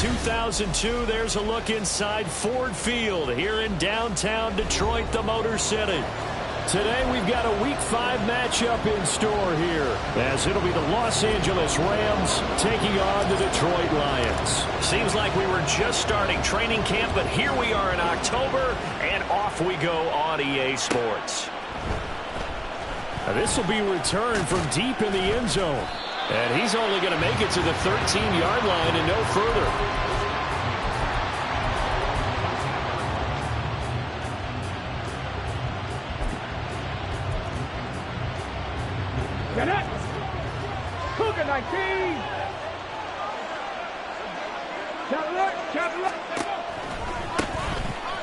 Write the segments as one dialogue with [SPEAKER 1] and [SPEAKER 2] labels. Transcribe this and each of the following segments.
[SPEAKER 1] 2002, there's a look inside Ford Field here in downtown Detroit, the Motor City. Today we've got a Week 5 matchup in store here, as it'll be the Los Angeles Rams taking on the Detroit Lions. Seems like we were just starting training camp, but here we are in October, and off we go on EA Sports. Now this will be returned from deep in the end zone. And he's only going to make it to the 13-yard line and no further.
[SPEAKER 2] Get it! Cougar 19!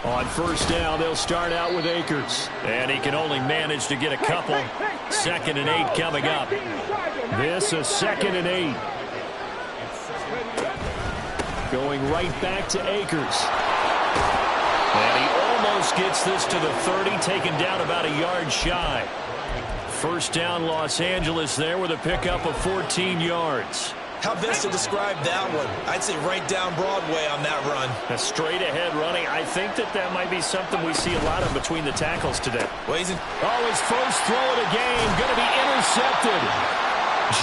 [SPEAKER 1] On first down, they'll start out with Akers. And he can only manage to get a couple. 2nd and 8 coming up. This a 2nd and 8. Going right back to Akers. And he almost gets this to the 30, taken down about a yard shy. First down, Los Angeles there with a pickup of 14 yards.
[SPEAKER 3] How best to describe that one? I'd say right down Broadway on that run.
[SPEAKER 1] A straight-ahead running. I think that might be something we see a lot of between the tackles today.
[SPEAKER 3] Well,
[SPEAKER 1] his first throw of the game going to be intercepted.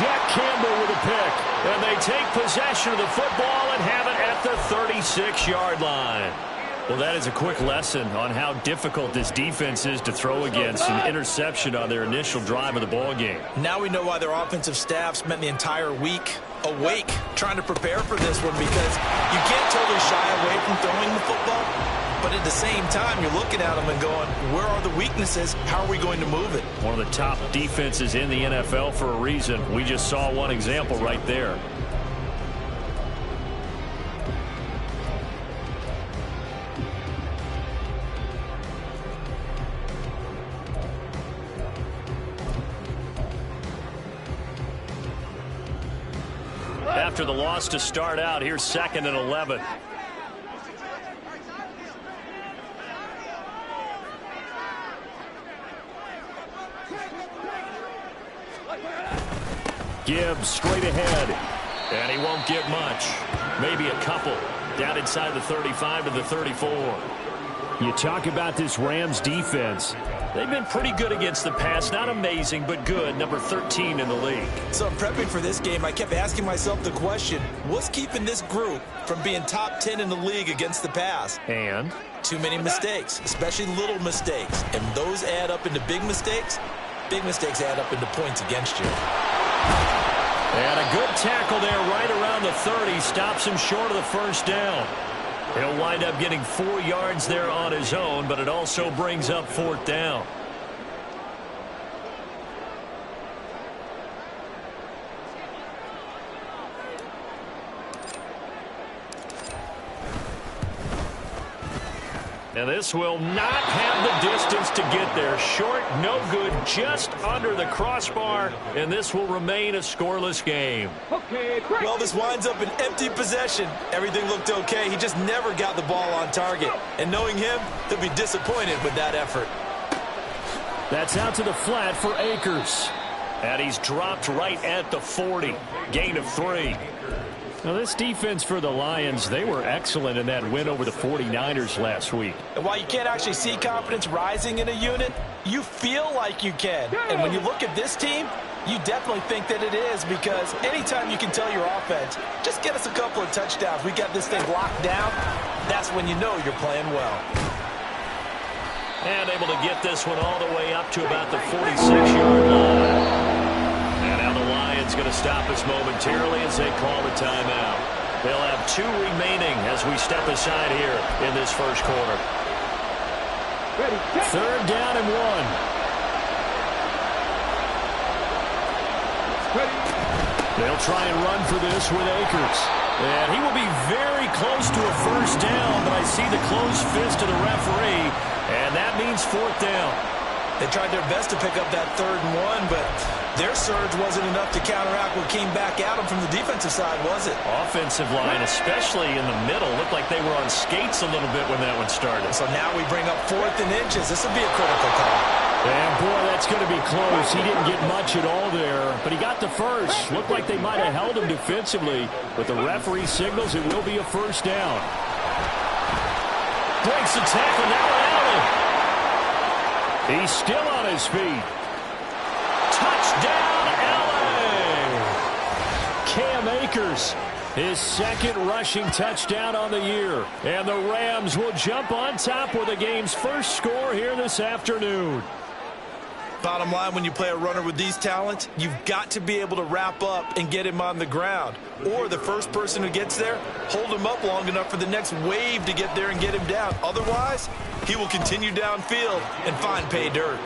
[SPEAKER 1] Jack Campbell with a pick. And they take possession of the football and have it at the 36-yard line. Well, that is a quick lesson on how difficult this defense is to throw against. An interception on their initial drive of the ball game.
[SPEAKER 3] Now we know why their offensive staff spent the entire week awake trying to prepare for this one, because you can't totally shy away from throwing the football. But at the same time, you're looking at them and going, where are the weaknesses? How are we going to move it?
[SPEAKER 1] One of the top defenses in the NFL for a reason. We just saw one example right there. After the loss to start out, here's 2nd and 11. Gibbs straight ahead. And he won't get much. Maybe a couple. Down inside the 35 to the 34. You talk about this Rams defense. They've been pretty good against the pass. Not amazing, but good. Number 13 in the league.
[SPEAKER 3] So I'm prepping for this game. I kept asking myself the question, what's keeping this group from being top 10 in the league against the pass?
[SPEAKER 1] And?
[SPEAKER 3] Too many mistakes, especially little mistakes. And those add up into big mistakes. Big mistakes add up into points against you.
[SPEAKER 1] And a good tackle there right around the 30. Stops him short of the first down. He'll wind up getting 4 yards there on his own, but it also brings up 4th down. And this will not have the distance to get there. Short, no good, just under the crossbar, and this will remain a scoreless game.
[SPEAKER 3] Well, this winds up an empty possession. Everything looked okay. He just never got the ball on target. And knowing him, they'll be disappointed with that effort.
[SPEAKER 1] That's out to the flat for Akers. And he's dropped right at the 40. Gain of 3. Now, this defense for the Lions, they were excellent in that win over the 49ers last week.
[SPEAKER 3] And while you can't actually see confidence rising in a unit, you feel like you can. And when you look at this team, you definitely think that it is, because anytime you can tell your offense, just get us a couple of touchdowns, we got this thing locked down, that's when you know you're playing well.
[SPEAKER 1] And able to get this one all the way up to about the 46-yard line. And now the Lions going to stop us momentarily as they call the timeout. They'll have 2 remaining as we step aside here in this first quarter. 3rd down and 1. They'll try and run for this with Akers. And he will be very close to a first down, but I see the closed fist of the referee, and that means 4th down.
[SPEAKER 3] They tried their best to pick up that 3rd and 1, but their surge wasn't enough to counteract what came back at them from the defensive side, was it?
[SPEAKER 1] Offensive line, especially in the middle, looked like they were on skates a little bit when that one started.
[SPEAKER 3] So now we bring up 4th and inches. This will be a critical call.
[SPEAKER 1] And, boy, that's going to be close. He didn't get much at all there, but he got the first. Looked like they might have held him defensively, but the referee signals it will be a first down. Breaks the tackle, now Allen. He's still on his feet. Touchdown, Allen! Cam Akers, his second rushing touchdown on the year. And the Rams will jump on top with the game's first score here this afternoon.
[SPEAKER 3] Bottom line, when you play a runner with these talents, you've got to be able to wrap up and get him on the ground. Or the first person who gets there, hold him up long enough for the next wave to get there and get him down. Otherwise, he will continue downfield and find pay dirt.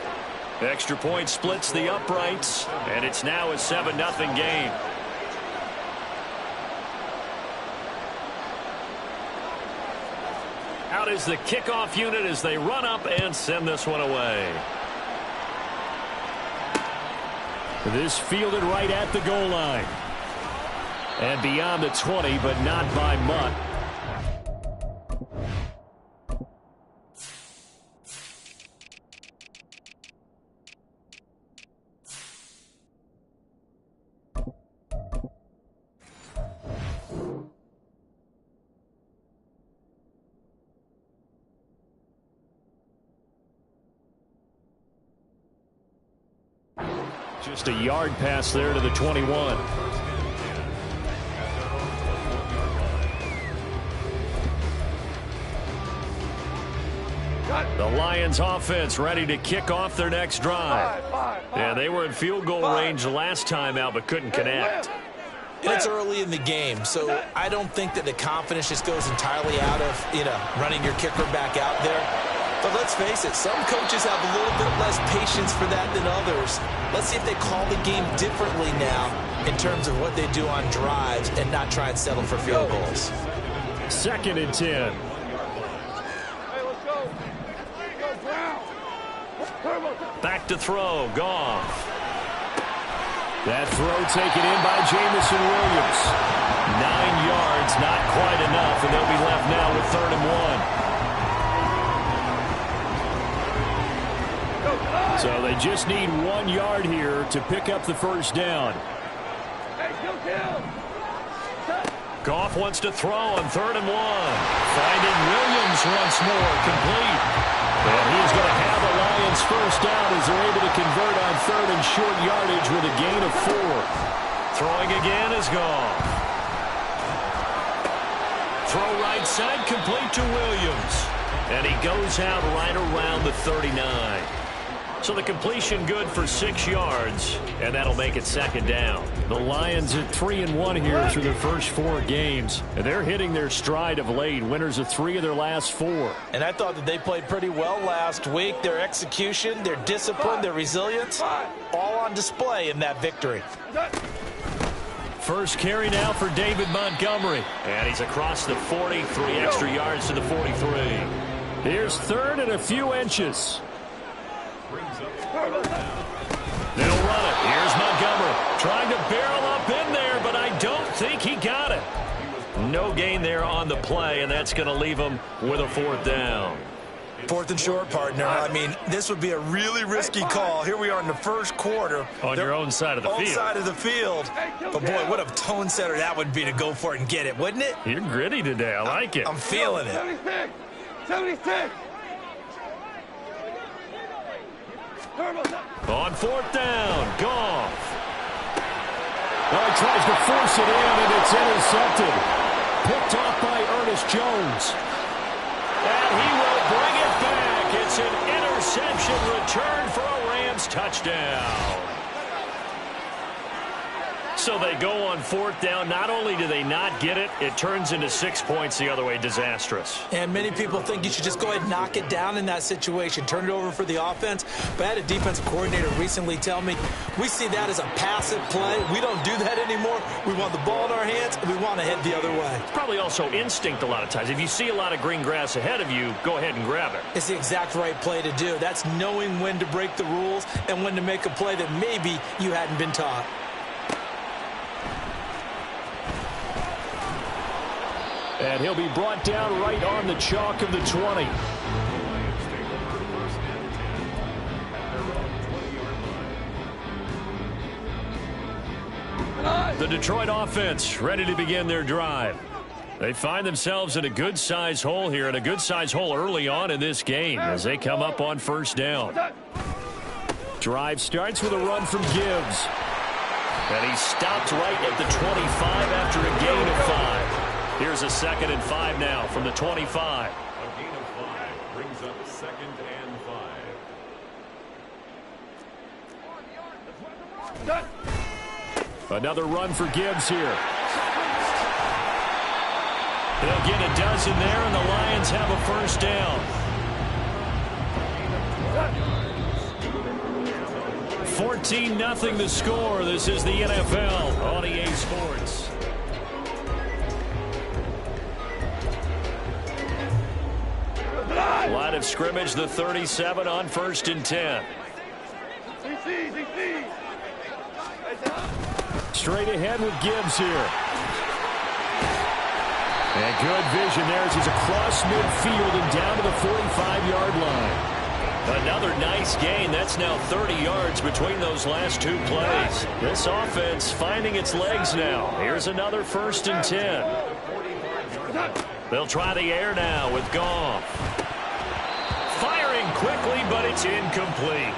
[SPEAKER 1] Extra point splits the uprights, and it's now a 7-0 game. Out is the kickoff unit as they run up and send this one away. This fielded right at the goal line. And beyond the 20, but not by much. Just a yard pass there to the 21. The Lions offense ready to kick off their next drive. Yeah, they were in field goal range last time out but couldn't connect.
[SPEAKER 3] It's early in the game, so I don't think that the confidence just goes entirely out of, running your kicker back out there. But let's face it, some coaches have a little bit less patience for that than others. Let's see if they call the game differently now in terms of what they do on drives and not try and settle for field goals.
[SPEAKER 1] 2nd and 10. Back to throw, Goff. That throw taken in by Jamison Williams. 9 yards, not quite enough, and they'll be left now with 3rd and 1. So they just need 1 yard here to pick up the first down. Goff wants to throw on 3rd and 1. Finding Williams once more, complete. And he is going to have the Lions first down as they're able to convert on 3rd and short yardage with a gain of 4. Throwing again is Goff. Throw right side, complete to Williams. And he goes out right around the 39. So the completion good for 6 yards, and that'll make it 2nd down. The Lions at 3-1 here through their first 4 games, and they're hitting their stride of late. Winners of 3 of their last 4.
[SPEAKER 3] And I thought that they played pretty well last week. Their execution, their discipline, their resilience, all on display in that victory.
[SPEAKER 1] First carry now for David Montgomery, and he's across the 40, 3 extra yards to the 43. Here's 3rd and a few inches. They'll run it. Here's Montgomery trying to barrel up in there, but I don't think he got it. No gain there on the play, and that's going to leave him with a 4th down.
[SPEAKER 3] 4th and short, partner. I mean, this would be a really risky call. Here we are in the first quarter.
[SPEAKER 1] On your own side of the field.
[SPEAKER 3] Own side of the field. But, boy, what a tone setter that would be to go for it and get it, wouldn't it?
[SPEAKER 1] You're gritty today. I like it.
[SPEAKER 3] I'm feeling it.
[SPEAKER 2] 76. 76.
[SPEAKER 1] On 4th down, Goff. Well, he tries to force it in, and it's intercepted. Picked off by Ernest Jones. And he will bring it back. It's an interception return for a Rams touchdown. So they go on 4th down. Not only do they not get it, it turns into 6 points the other way. Disastrous.
[SPEAKER 3] And many people think you should just go ahead and knock it down in that situation. Turn it over for the offense. But I had a defensive coordinator recently tell me, we see that as a passive play. We don't do that anymore. We want the ball in our hands, and we want to head the other way.
[SPEAKER 1] It's probably also instinct a lot of times. If you see a lot of green grass ahead of you, go ahead and grab it.
[SPEAKER 3] It's the exact right play to do. That's knowing when to break the rules and when to make a play that maybe you hadn't been taught.
[SPEAKER 1] And he'll be brought down right on the chalk of the 20. The Detroit offense ready to begin their drive. They find themselves in a good-sized hole here, and a good-sized hole early on in this game as they come up on first down. Drive starts with a run from Gibbs. And he stopped right at the 25 after a gain of 5. Here's a 2nd and 5 now from the 25.
[SPEAKER 4] A gain of 5 brings up 2nd and 5.
[SPEAKER 1] Another run for Gibbs here. They'll get a dozen there, and the Lions have a first down. 14-0 the score. This is the NFL on EA Sports. Line of scrimmage, the 37 on 1st and 10. Straight ahead with Gibbs here. And good vision there as he's across midfield and down to the 45-yard line. Another nice gain. That's now 30 yards between those last 2 plays. This offense finding its legs now. Here's another 1st and 10. They'll try the air now with Goff. Firing quickly, but it's incomplete.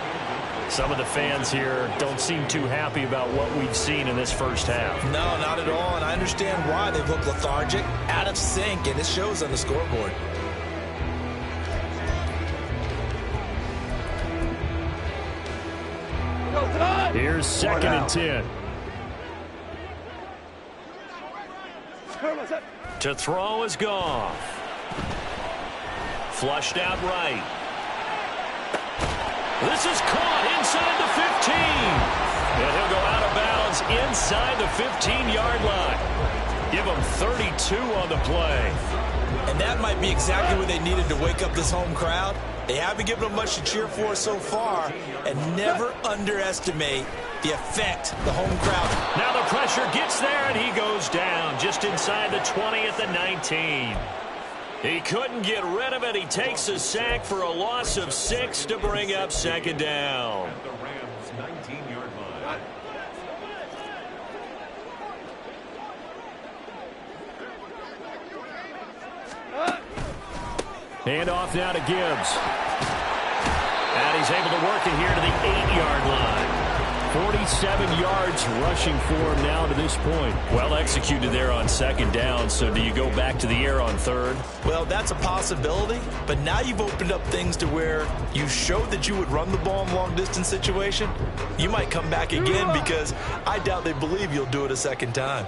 [SPEAKER 1] Some of the fans here don't seem too happy about what we've seen in this first half.
[SPEAKER 3] No, not at all, and I understand why. They've looked lethargic, out of sync, and it shows on the scoreboard.
[SPEAKER 1] Here's 2nd and 10. To throw is Goff. Flushed out right. This is caught inside the 15. And he'll go out of bounds inside the 15-yard line. Give him 32 on the play.
[SPEAKER 3] And that might be exactly what they needed to wake up this home crowd. They haven't given them much to cheer for so far, and never underestimate the effect the home crowd.
[SPEAKER 1] Now the pressure gets there, and he goes down just inside the 20 at the 19. He couldn't get rid of it. He takes a sack for a loss of 6 to bring up 2nd down.
[SPEAKER 4] At the Rams' 19-yard line.
[SPEAKER 1] Hand off now to Gibbs. And he's able to work it here to the 8-yard line. 47 yards rushing for him now to this point. Well executed there on 2nd down, so do you go back to the air on 3rd?
[SPEAKER 3] Well, that's a possibility, but now you've opened up things to where you showed that you would run the ball in long-distance situation. You might come back again because I doubt they believe you'll do it a 2nd time.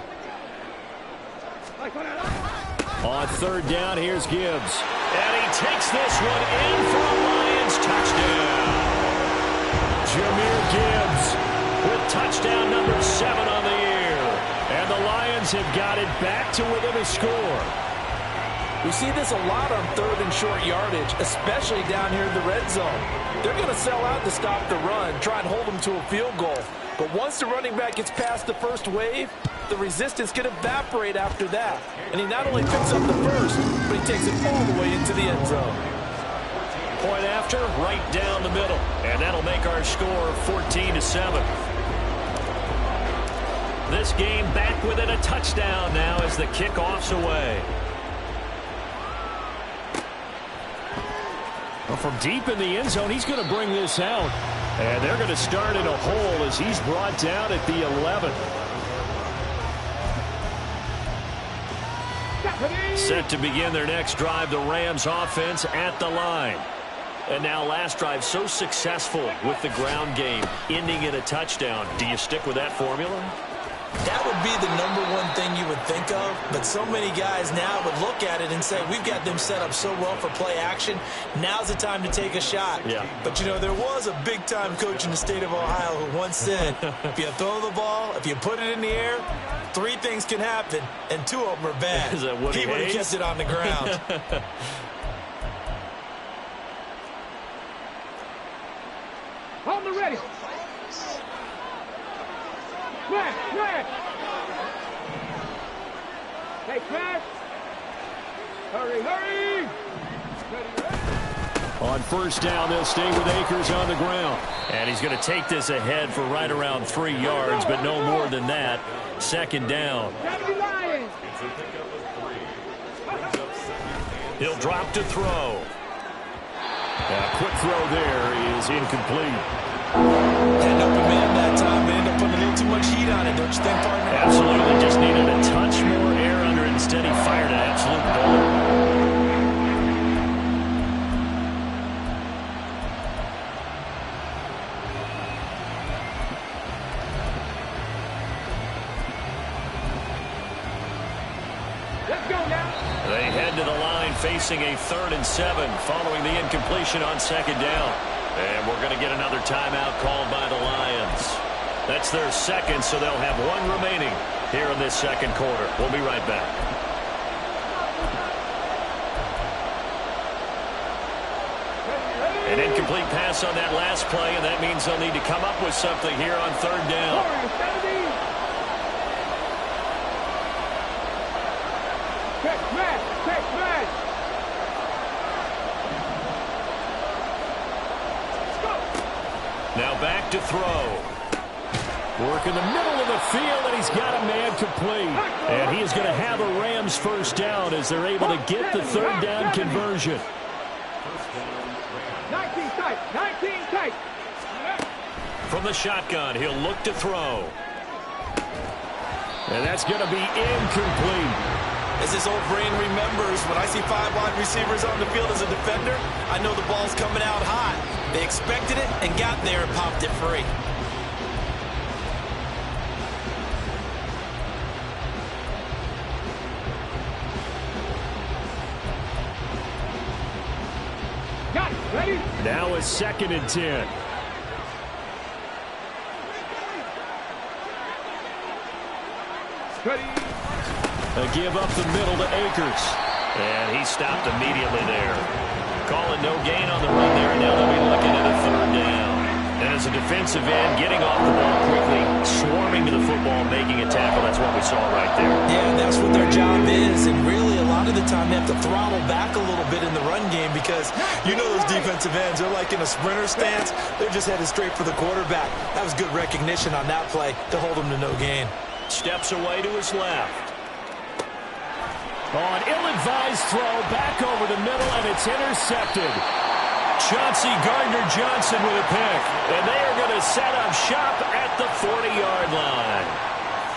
[SPEAKER 1] On 3rd down, here's Gibbs. And he takes this one in for a Lions touchdown. Jahmyr Gibbs with touchdown number 7 on the year. And the Lions have got it back to within a score.
[SPEAKER 5] We see this a lot on 3rd and short yardage, especially down here in the red zone. They're going to sell out to stop the run, try and hold them to a field goal. But once the running back gets past the first wave, the resistance can evaporate after that. And he not only picks up the first, but he takes it all the way into the end zone.
[SPEAKER 1] Point after, right down the middle. And that'll make our score 14-7. This game back within a touchdown now as the kickoff's away. Well, from deep in the end zone, he's going to bring this out. And they're going to start in a hole as he's brought down at the 11. Set to begin their next drive, the Rams offense at the line. And now last drive so successful with the ground game, ending in a touchdown. Do you stick with that formula?
[SPEAKER 3] That would be the #1 thing you would think of, but so many guys now would look at it and say, we've got them set up so well for play action, now's the time to take a shot.
[SPEAKER 1] Yeah.
[SPEAKER 3] But, you know, there was a big-time coach in the state of Ohio who once said, if you throw the ball, if you put it in the air, 3 things can happen, and 2 of them are bad.
[SPEAKER 1] Is that Woody
[SPEAKER 3] He would have
[SPEAKER 1] Hayes?
[SPEAKER 3] kept it on the ground.
[SPEAKER 2] On the ready. Smash, smash. Hey, smash. Hurry, hurry. Ready, ready.
[SPEAKER 1] On first down, they'll stay with Akers on the ground. And he's going to take this ahead for right around 3 yards, but no more than that. Second down. He'll drop to throw. A quick throw there is incomplete.
[SPEAKER 5] Had an open man that time, but ended up putting a little too much heat on it, don't you think, partner?
[SPEAKER 1] Absolutely. Just needed a touch more air under it. Instead, he fired an absolute bullet. They head to the line facing a 3rd and 7 following the incompletion on second down. And we're going to get another timeout called by the Lions. That's their second, so they'll have 1 remaining here in this second quarter. We'll be right back. An incomplete pass on that last play, and that means they'll need to come up with something here on 3rd down. Now back to throw. Work in the middle of the field, and he's got a man complete. And he is going to have a Rams first down as they're able to get the 3rd down conversion.
[SPEAKER 2] 19 tight, 19 tight.
[SPEAKER 1] From the shotgun, he'll look to throw. And that's going to be incomplete.
[SPEAKER 5] As his old brain remembers, when I see 5 wide receivers on the field as a defender, I know the ball's coming out hot. They expected it and got there and popped it free.
[SPEAKER 2] Got it, ready?
[SPEAKER 1] Now a 2nd and 10.
[SPEAKER 2] Ready?
[SPEAKER 1] A give up the middle to Akers. And he stopped immediately there. Calling no gain on the run there, and now they'll be looking at a 3rd down. And as a defensive end, getting off the ball quickly, swarming to the football, making a tackle, that's what we saw right there.
[SPEAKER 5] Yeah, that's what their job is. And really, a lot of the time, they have to throttle back a little bit in the run game because you know those defensive ends, they're like in a sprinter stance. They're just headed straight for the quarterback. That was good recognition on that play to hold them to no gain.
[SPEAKER 1] Steps away to his left. Oh, an ill-advised throw back over the middle, and it's intercepted. Chauncey Gardner-Johnson with a pick. And they are going to set up shop at the 40-yard line.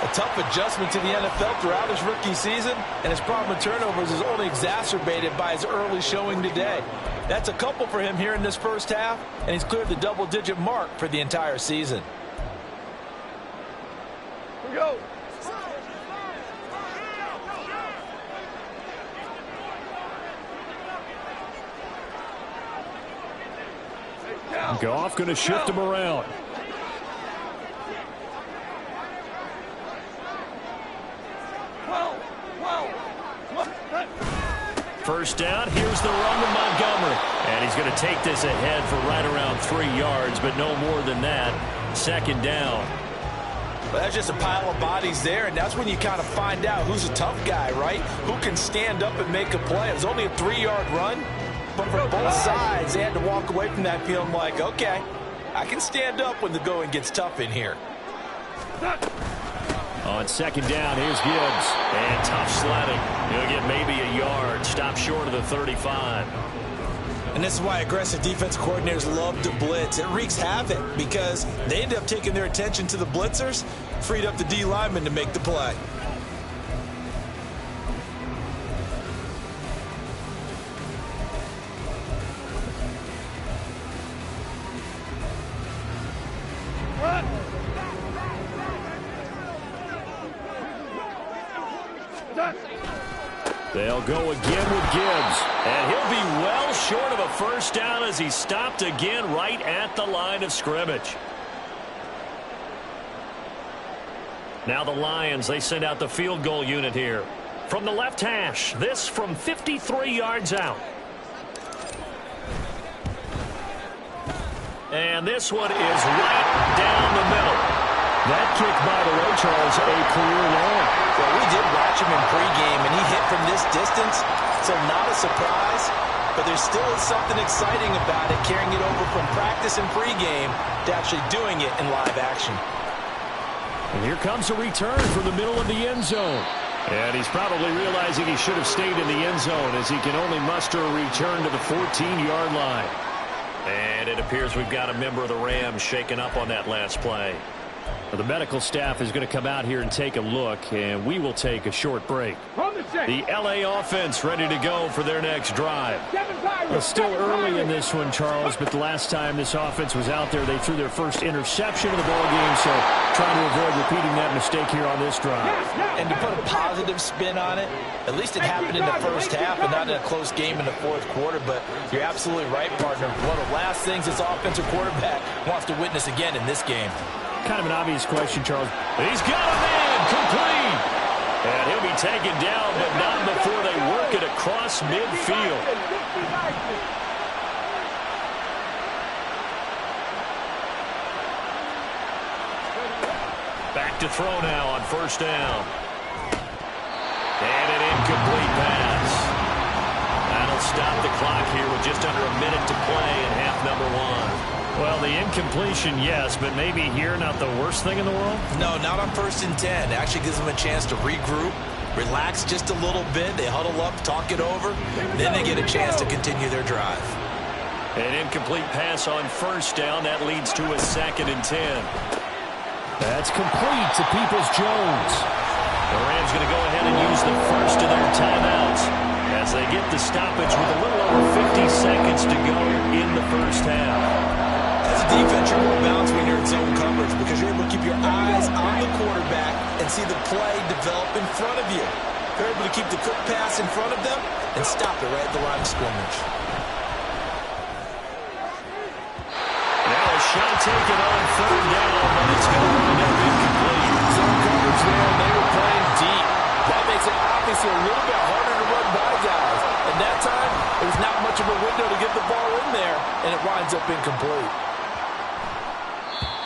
[SPEAKER 5] A tough adjustment to the NFL throughout his rookie season, and his problem with turnovers is only exacerbated by his early showing today. That's a couple for him here in this first half, and he's cleared the double-digit mark for the entire season.
[SPEAKER 2] Here we go.
[SPEAKER 1] Goff going to shift him around. First down, here's the run to Montgomery. And he's going to take this ahead for right around 3 yards, but no more than that. 2nd down.
[SPEAKER 5] But that's just a pile of bodies there, and that's when you kind of find out who's a tough guy, right? Who can stand up and make a play. It was only a 3-yard run, but for both sides, they had to walk away from that feeling like, okay, I can stand up when the going gets tough in here.
[SPEAKER 1] On 2nd down, here's Gibbs. And tough sledding. He'll get maybe a yard. Stop short of the 35.
[SPEAKER 5] And this is why aggressive defense coordinators love to blitz. It wreaks havoc because they end up taking their attention to the blitzers, freed up the D lineman to make the play.
[SPEAKER 1] They'll go again with Gibbs. And he'll be well short of a first down as he stopped again right at the line of scrimmage. Now the Lions, they send out the field goal unit here. From the left hash, this from 53 yards out. And this one is right down the middle. That kick, by the way, Charles, a career long.
[SPEAKER 5] Well, we did watch him in pregame, and he hit from this distance, so not a surprise.
[SPEAKER 3] but there still is something exciting about it, carrying it over from practice and pregame to actually doing it in live action.
[SPEAKER 1] And here comes a return from the middle of the end zone. And he's probably realizing he should have stayed in the end zone as he can only muster a return to the 14-yard line. And it appears we've got a member of the Rams shaken up on that last play. The medical staff is going to come out here and take a look, and we will take a short break. The LA offense ready to go for their next drive. It's still early in this one, Charles, but the last time this offense was out there, they threw their first interception of the ballgame, so trying to avoid repeating that mistake here on this drive.
[SPEAKER 3] And to put a positive spin on it, at least it happened in the first half and not in a close game in the fourth quarter, but you're absolutely right, partner. One of the last things this offensive quarterback wants to witness again in this game.
[SPEAKER 1] Kind of an obvious question, Charles. He's got a man complete. And he'll be taken down, but not before they work it across midfield. Back to throw now on first down. And an incomplete pass. That'll stop the clock here with just under a minute to play in half number one. Well, the incompletion, yes, but maybe here not the worst thing in the world?
[SPEAKER 3] No, not on 1st and 10. It actually gives them a chance to regroup, relax just a little bit. They huddle up, talk it over, then they get a chance to continue their drive.
[SPEAKER 1] An incomplete pass on first down. That leads to a 2nd and 10. That's complete to Peoples-Jones. The Rams going to go ahead and use the first of their timeouts as they get the stoppage with a little over 50 seconds to go in the first half.
[SPEAKER 3] As a defense, you're more balanced when you're in zone coverage because you're able to keep your eyes on the quarterback and see the play develop in front of you. You're able to keep the quick pass in front of them and stop it right at the line of scrimmage.
[SPEAKER 1] Now a shot taken on 3rd down, but it's going to wind up incomplete.
[SPEAKER 5] Zone coverage there, they were playing deep. That makes it obviously a little bit harder to run by guys. And that time, there was not much of a window to get the ball in there, and it winds up incomplete.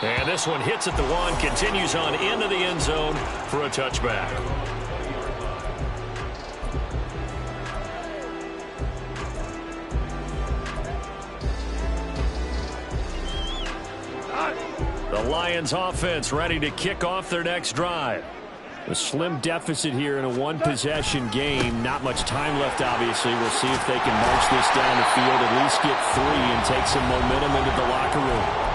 [SPEAKER 1] And this one hits at the 1, continues on into the end zone for a touchback. The Lions offense ready to kick off their next drive. A slim deficit here in a one-possession game. Not much time left, obviously. We'll see if they can march this down the field, at least get 3 and take some momentum into the locker room.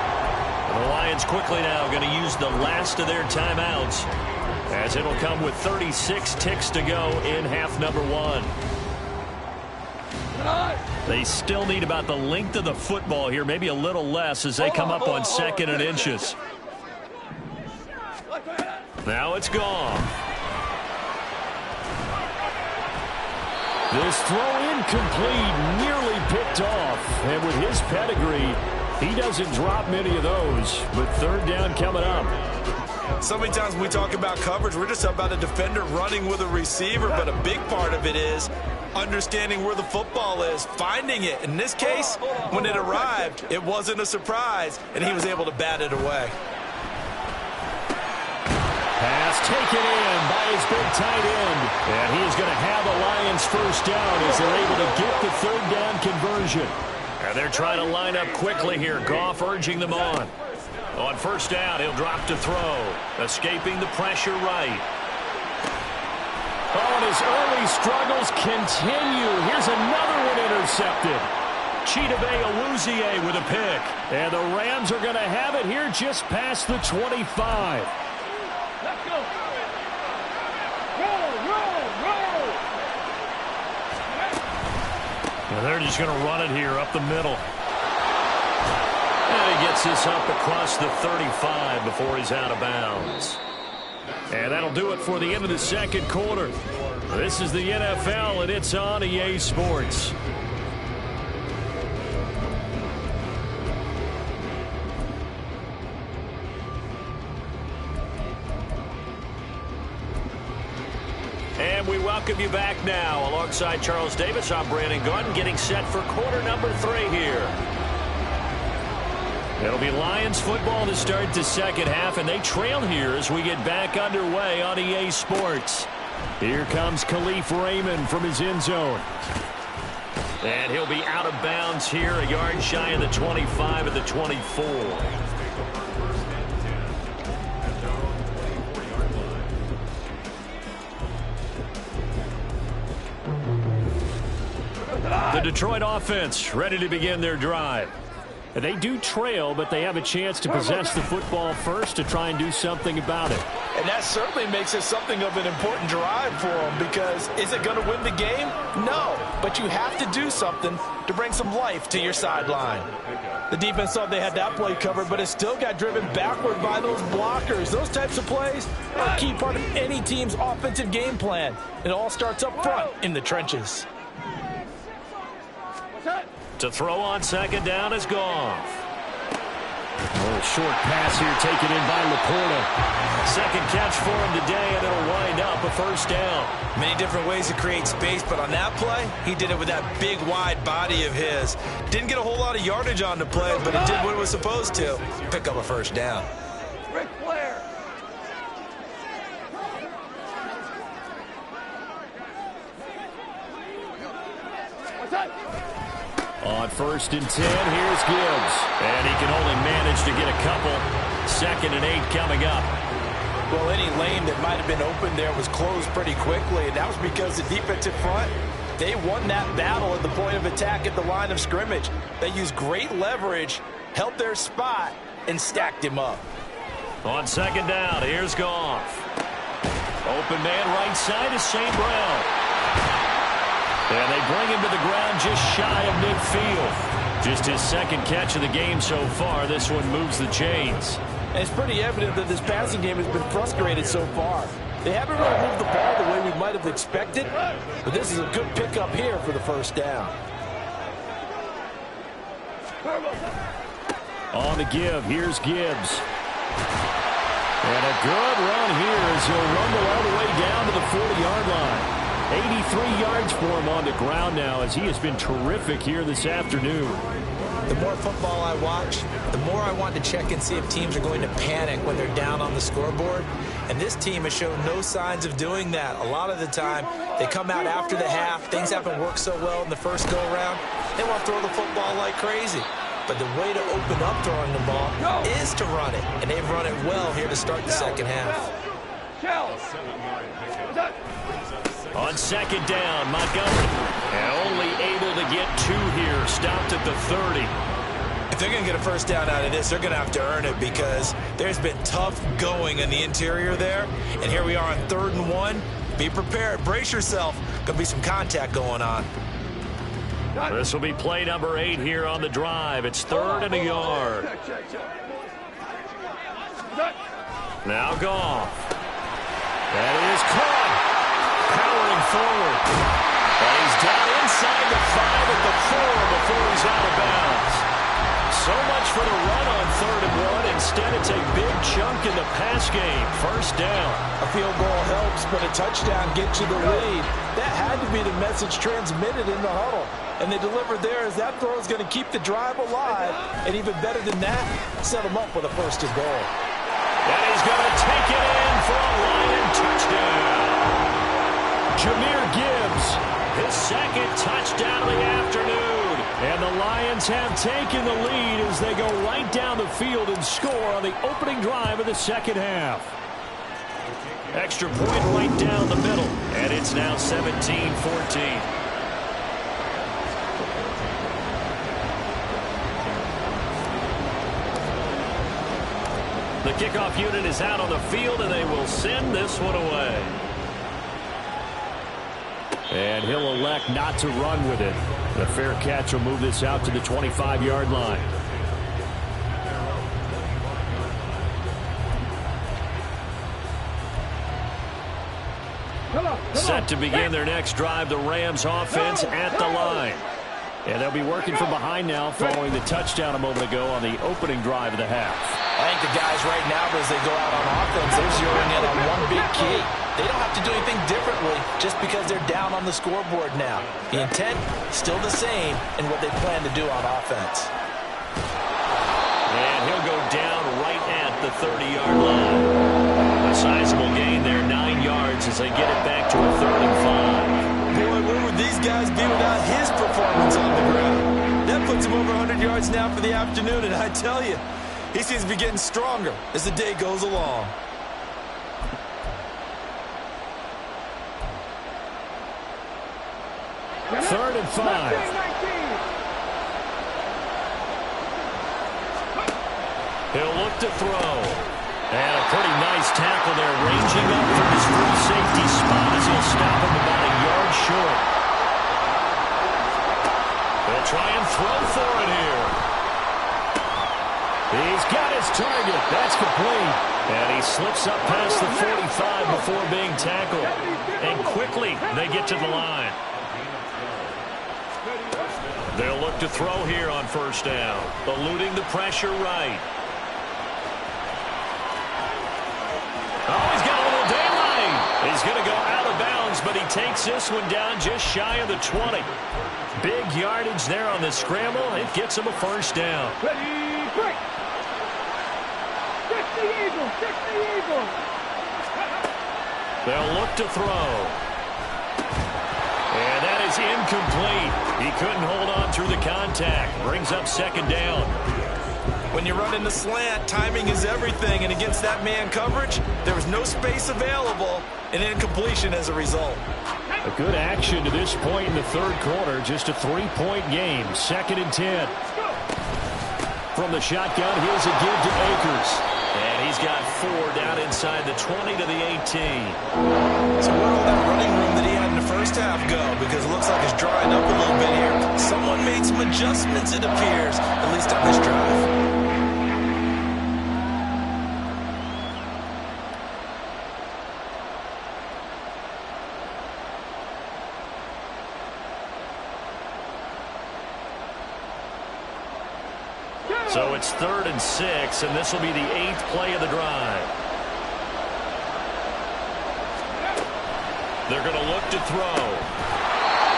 [SPEAKER 1] The Lions quickly now going to use the last of their timeouts as it'll come with 36 ticks to go in half number 1. They still need about the length of the football here, maybe a little less as they come up on 2nd and inches. Now it's gone. This throw incomplete, nearly picked off. And with his pedigree, he doesn't drop many of those, but 3rd down coming up.
[SPEAKER 3] So many times when we talk about coverage, we're just about a defender running with a receiver, but a big part of it is understanding where the football is, finding it. In this case, when it arrived, it wasn't a surprise, and he was able to bat it away.
[SPEAKER 1] Pass taken in by his big tight end. And he is going to have a Lions first down as they're able to get the 3rd down conversion. And they're trying to line up quickly here. Goff urging them on. On first down, he'll drop to throw. Escaping the pressure right. Oh, and his early struggles continue. Here's another one intercepted. Chidobe Awuzie with a pick. And the Rams are going to have it here just past the 25.
[SPEAKER 2] Let's go. Roll.
[SPEAKER 1] And they're just going to run it here up the middle. And he gets this up across the 35 before he's out of bounds. And that'll do it for the end of the 2nd quarter. This is the NFL, and it's on EA Sports. And we welcome you back now. Alongside Charles Davis, I'm Brandon Gunn, getting set for quarter number 3 here. It'll be Lions football to start the 2nd half, and they trail here as we get back underway on EA Sports. Here comes Khalif Raymond from his end zone. And he'll be out of bounds here, a yard shy of the 25 at the 24. The Detroit offense ready to begin their drive. They do trail, but they have a chance to possess the football first to try and do something about it.
[SPEAKER 3] And that certainly makes it something of an important drive for them, because is it going to win the game? No, but you have to do something to bring some life to your sideline. The defense thought they had that play covered, but it still got driven backward by those blockers. Those types of plays are a key part of any team's offensive game plan. It all starts up front in the trenches.
[SPEAKER 1] To throw on second down is Goff. A little short pass here taken in by Laporta. Second catch for him today, and it'll wind up a first down.
[SPEAKER 3] Many different ways to create space, but on that play, he did it with that big, wide body of his. Didn't get a whole lot of yardage on the play, but it did what it was supposed to. Pick up a first down.
[SPEAKER 2] Ric Flair. What's that?
[SPEAKER 1] On 1st and 10, here's Gibbs. And he can only manage to get a couple. 2nd and 8 coming up.
[SPEAKER 3] Well, any lane that might have been open there was closed pretty quickly, and that was because the defensive front, they won that battle at the point of attack at the line of scrimmage. They used great leverage, held their spot, and stacked him up.
[SPEAKER 1] On 2nd down, here's Goff. Open man right side is St. Brown. And they bring him to the ground just shy of midfield. Just his 2nd catch of the game so far. This one moves the chains.
[SPEAKER 3] And it's pretty evident that this passing game has been frustrated so far. They haven't really moved the ball the way we might have expected, but this is a good pickup here for the first down.
[SPEAKER 1] On the give, here's Gibbs. And a good run here as he'll rumble all the way down to the 40-yard line. 83 yards for him on the ground now, as he has been terrific here this afternoon.
[SPEAKER 3] The more football I watch, the more I want to check and see if teams are going to panic when they're down on the scoreboard. And this team has shown no signs of doing that. A lot of the time, they come out after the half. Things haven't worked so well in the first go-around. They want to throw the football like crazy. But the way to open up throwing the ball is to run it. And they've run it well here to start the second half.
[SPEAKER 1] On 2nd down, Montgomery. And only able to get 2 here. Stopped at the 30.
[SPEAKER 3] If they're going to get a first down out of this, they're going to have to earn it, because there's been tough going in the interior there. And here we are on 3rd and 1. Be prepared. Brace yourself. Going to be some contact going on.
[SPEAKER 1] This will be play number 8 here on the drive. It's 3rd and a yard. Now Goff. That is caught. Powering forward. And he's down inside the 5 at the 4 before he's out of bounds. So much for the run on 3rd and 1. Instead, it's a big chunk in the pass game. First down.
[SPEAKER 3] A field goal helps, but a touchdown gets you the lead. That had to be the message transmitted in the huddle. And they delivered there, as that throw is going to keep the drive alive. And even better than that, set them up with a 1st and goal.
[SPEAKER 1] And he's going to take it in for a Lion touchdown. Jahmyr Gibbs, his 2nd touchdown of the afternoon. And the Lions have taken the lead as they go right down the field and score on the opening drive of the second half. Extra point right down the middle. And it's now 17-14. The kickoff unit is out on the field, and they will send this one away. And he'll elect not to run with it. The fair catch will move this out to the 25-yard line. Set to begin their next drive, the Rams offense at the line. And they'll be working from behind now following the touchdown a moment ago on the opening drive of the half.
[SPEAKER 3] I think the guys right now, as they go out on offense, they're zeroing in on one big key. They don't have to do anything differently just because they're down on the scoreboard now. The intent, still the same in what they plan to do on offense.
[SPEAKER 1] And he'll go down right at the 30-yard line. A sizable gain there, 9 yards as they get it back to a 3rd and 5.
[SPEAKER 3] Boy, where would these guys be without his performance on the ground? That puts him over 100 yards now for the afternoon, and I tell you, he seems to be getting stronger as the day goes along.
[SPEAKER 1] Third and 5. He'll look to throw. And a pretty nice tackle there, ranging up from his free safety spot as he'll stop him about a yard short. They'll try and throw for it here. He's got his target. That's complete. And he slips up past the 45 before being tackled. And quickly, they get to the line. They'll look to throw here on first down, eluding the pressure right. Oh, he's got a little daylight. He's going to go out of bounds, but he takes this one down just shy of the 20. Big yardage there on the scramble. It gets him a first down.
[SPEAKER 2] Ready, break. Check the eagle. Check the eagle.
[SPEAKER 1] They'll look to throw. And that is incomplete. He couldn't hold on through the contact. Brings up second down.
[SPEAKER 3] When you run in the slant, timing is everything, and against that man coverage, there was no space available, and incompletion as a result.
[SPEAKER 1] A good action to this point in the third quarter. Just a 3-point game. 2nd and 10. From the shotgun, here's a give to Akers. And he's got 4 down inside the 20 to the 18.
[SPEAKER 3] So where will that running room that he had in the first half go? Because it looks like it's drying up a little bit here. Someone made some adjustments, it appears, at least on this drive.
[SPEAKER 1] So it's 3rd and 6, and this will be the 8th play of the drive. They're going to look to throw.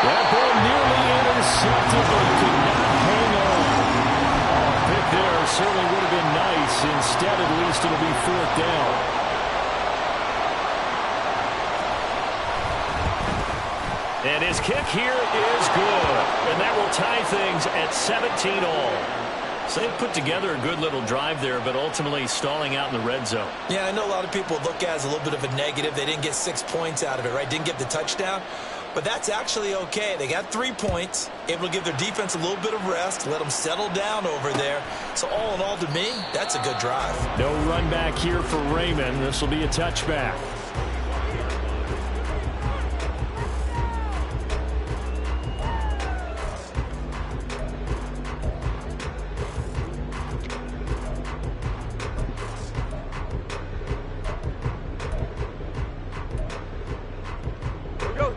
[SPEAKER 1] That ball nearly intercepted, but could not hang on. A pick there certainly would have been nice. Instead, at least, it'll be 4th down. And his kick here is good. And that will tie things at 17 all. So they put together a good little drive there, but ultimately stalling out in the red zone.
[SPEAKER 3] Yeah, I know a lot of people look at it as a little bit of a negative. They didn't get 6 points out of it, right? Didn't get the touchdown. But that's actually okay. They got 3 points, able to give their defense a little bit of rest, let them settle down over there. So all in all, to me, that's a good drive.
[SPEAKER 1] No run back here for Raymond. This will be a touchback.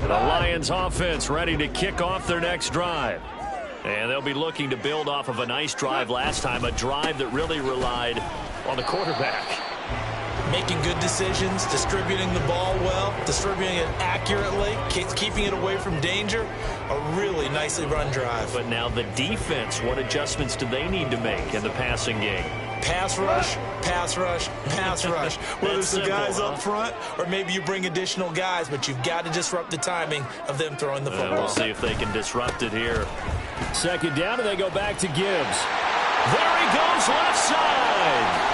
[SPEAKER 1] The Lions offense ready to kick off their next drive. And they'll be looking to build off of a nice drive last time, a drive that really relied on the quarterback.
[SPEAKER 3] Making good decisions, distributing the ball well, distributing it accurately, keeping it away from danger. A really nicely run drive.
[SPEAKER 1] But now the defense, what adjustments do they need to make in the passing game?
[SPEAKER 3] Pass rush, pass rush, pass rush. Whether it's the guys up front or maybe you bring additional guys, but you've got to disrupt the timing of them throwing the football.
[SPEAKER 1] We'll see if they can disrupt it here. 2nd down, and they go back to Gibbs. There he goes, left side.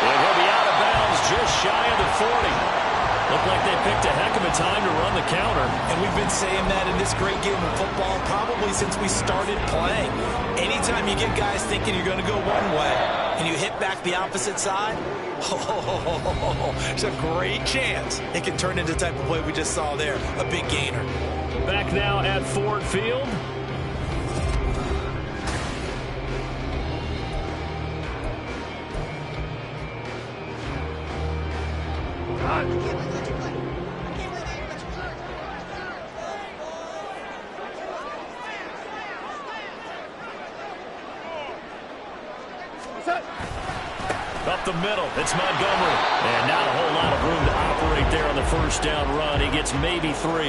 [SPEAKER 1] And he'll be out of bounds just shy of the 40. Looked like they picked a heck of a time to run the counter.
[SPEAKER 3] And we've been saying that in this great game of football probably since we started playing. Anytime you get guys thinking you're going to go one way and you hit back the opposite side, there's a great chance it can turn into the type of play we just saw there, a big gainer.
[SPEAKER 1] Back now at Ford Field. Up the middle, it's Montgomery. And not a whole lot of room to operate there on the first down run. He gets maybe 3.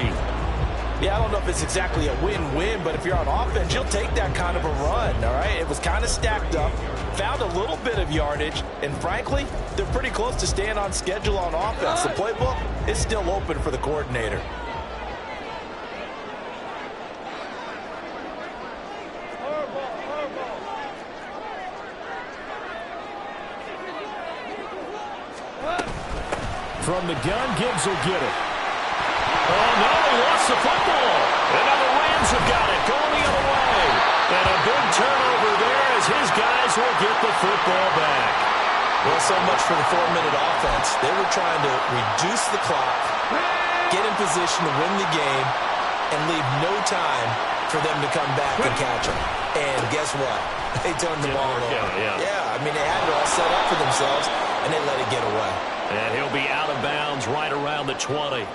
[SPEAKER 3] Yeah, I don't know if it's exactly a win-win, but if you're on offense, you'll take that kind of a run, all right? It was kind of stacked up, found a little bit of yardage, and frankly, they're pretty close to staying on schedule on offense. The playbook is still open for the coordinator.
[SPEAKER 1] From the gun, Gibbs will get it. Oh, no, he lost the football. And now the Rams have got it, going the other way. And a big turnover there as his guys will get the football back.
[SPEAKER 3] Well, so much for the 4-minute offense. They were trying to reduce the clock, get in position to win the game, and leave no time for them to come back and catch them. And guess what? They turned the ball over. Yeah, I mean, they had it all set up for themselves, and they let it get away.
[SPEAKER 1] And he'll be out of bounds right around the 20.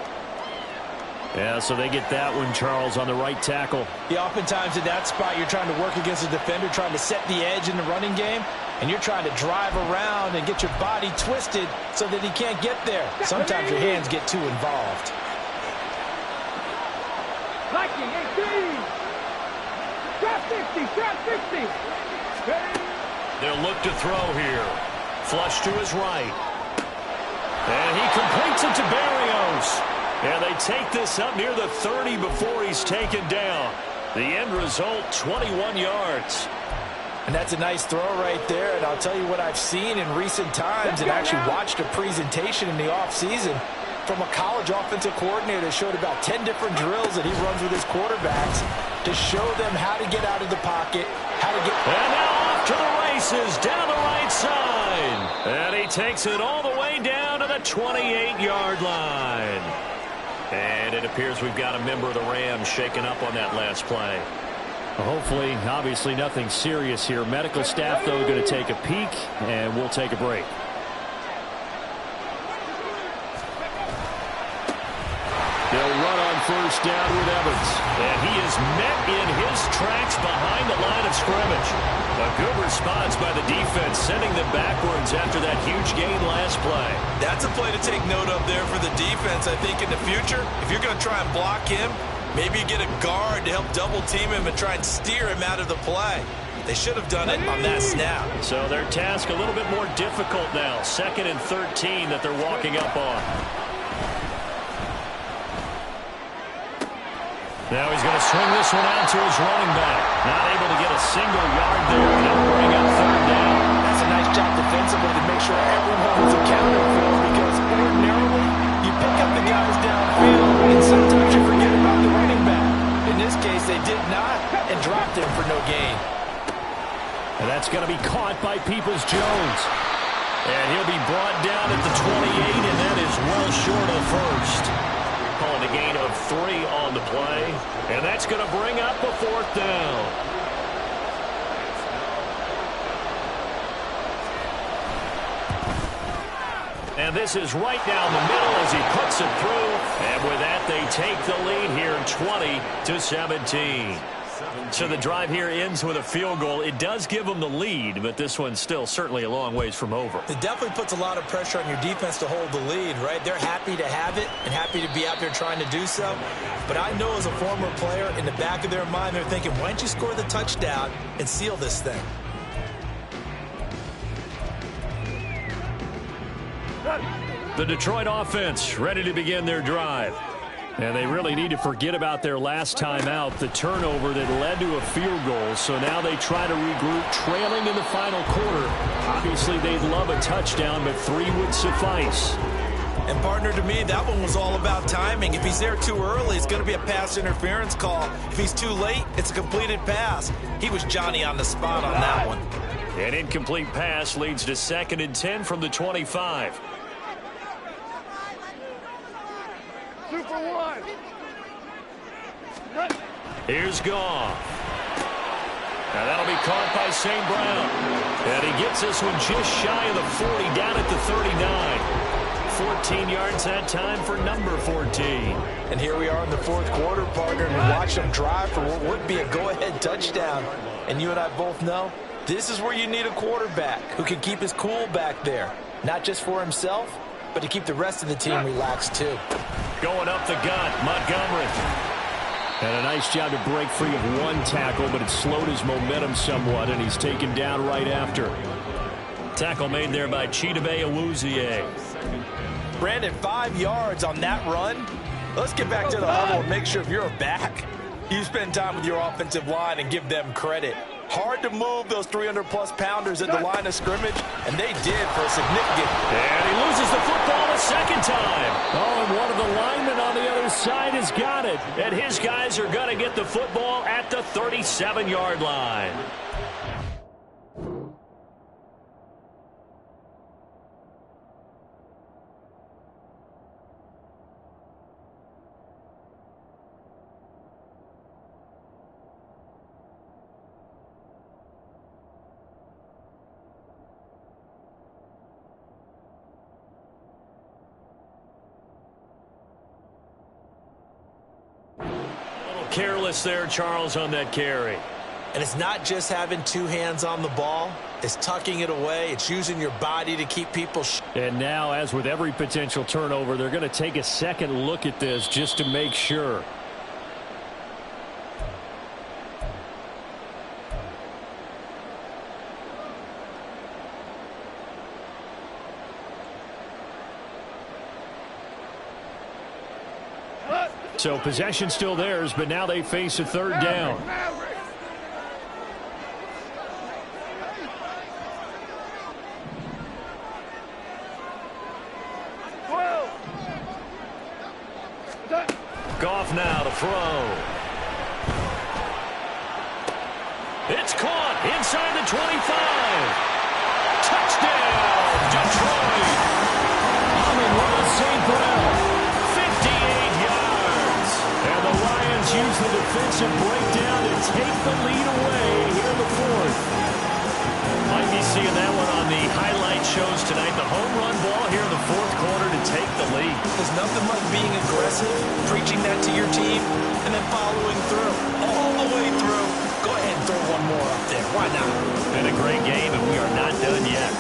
[SPEAKER 1] Yeah, so they get that one, Charles, on the right tackle.
[SPEAKER 5] Yeah, oftentimes in that spot, you're trying to work against a defender, trying to set the edge in the running game, and you're trying to drive around and get your body twisted so that he can't get there. Sometimes your hands get too involved.
[SPEAKER 2] Liking 18. Trap 50, trap 50.
[SPEAKER 1] They'll look to throw here. Flush to his right. And he completes it to Barrios. And they take this up near the 30 before he's taken down. The end result, 21 yards.
[SPEAKER 5] And that's a nice throw right there. And I'll tell you what I've seen in recent times and actually watched a presentation in the offseason from a college offensive coordinator that showed about 10 different drills that he runs with his quarterbacks to show them how to get out of the pocket, how to get...
[SPEAKER 1] And now off to the races down the right side. And he takes it all the way down to the 28-yard line. And it appears we've got a member of the Rams shaken up on that last play. Well, hopefully, obviously nothing serious here. Medical staff, though, going to take a peek, and we'll take a break. They'll run on first down with Evans. And he is met in his tracks behind the line of scrimmage. A good response by the defense, sending them backwards after that huge gain last play.
[SPEAKER 3] That's a play to take note of there for the defense. I think in the future, if you're going to try and block him, maybe you get a guard to help double-team him and try and steer him out of the play. They should have done it on that snap.
[SPEAKER 1] So their task a little bit more difficult now. 2nd and 13 that they're walking up on. Now he's going to swing this one out to his running back. Not able to get a single yard there. They'll bring up 3rd down.
[SPEAKER 5] That's a nice job defensively to make sure everyone is accounted for, because ordinarily you pick up the guys downfield and sometimes you forget about the running back. In this case, they did not and dropped him for no gain.
[SPEAKER 1] And that's going to be caught by Peoples-Jones. And he'll be brought down at the 28, and that is well short of first. Calling a gain of 3 on the play. And that's going to bring up a 4th down. And this is right down the middle as he puts it through. And with that, they take the lead here, 20-17. So the drive here ends with a field goal. It does give them the lead, but this one's still certainly a long ways from over.
[SPEAKER 3] It definitely puts a lot of pressure on your defense to hold the lead, right? They're happy to have it and happy to be out there trying to do so. But I know as a former player, in the back of their mind, they're thinking, why don't you score the touchdown and seal this thing?
[SPEAKER 1] The Detroit offense ready to begin their drive. And they really need to forget about their last time out, the turnover that led to a field goal. So now they try to regroup, trailing in the final quarter. Obviously, they'd love a touchdown, but 3 would suffice.
[SPEAKER 3] And, partner, to me, that one was all about timing. If he's there too early, it's going to be a pass interference call. If he's too late, it's a completed pass. He was Johnny on the spot on that one.
[SPEAKER 1] An incomplete pass leads to 2nd and 10 from the 25.
[SPEAKER 2] Super 1.
[SPEAKER 1] Here's Goff. Now that'll be caught by St. Brown. And he gets this one just shy of the 40, down at the 39. 14 yards that time for number 14.
[SPEAKER 5] And here we are in the 4th quarter, partner, and watch them drive for what would be a go-ahead touchdown. And you and I both know this is where you need a quarterback who can keep his cool back there. Not just for himself, but to keep the rest of the team relaxed too.
[SPEAKER 1] Going up the gut, Montgomery. And a nice job to break free of 1 tackle, but it slowed his momentum somewhat, and he's taken down right after. Tackle made there by Chidobe Awuzie.
[SPEAKER 5] Brandon, 5 yards on that run. Let's get back to the huddle and make sure if you're a back, you spend time with your offensive line and give them credit.
[SPEAKER 3] Hard to move those 300-plus pounders at the line of scrimmage, and they did for a significant.
[SPEAKER 1] And he loses the football a second time. Oh, and one of the linemen on the other side has got it. And his guys are going to get the football at the 37-yard line. Careless there, Charles, on that carry.
[SPEAKER 3] And it's not just having two hands on the ball. It's tucking it away. It's using your body to keep people.
[SPEAKER 1] And now, as with every potential turnover, they're going to take a second look at this just to make sure. So possession still theirs, but now they face a third down. Goff now to throw. It's caught inside the 25. Touchdown, Detroit. Amon-Ra St. Brown. 58 yards. And the Lions use the defensive breakdown to take the lead away here in the fourth. Might be seeing that one on the highlight shows tonight. The home run ball here in the fourth quarter to take the lead.
[SPEAKER 3] There's nothing like being aggressive, preaching that to your team, and then following through, all the way through. Go ahead and throw one more up there. Why not?
[SPEAKER 1] Been a great game, and we are not done yet.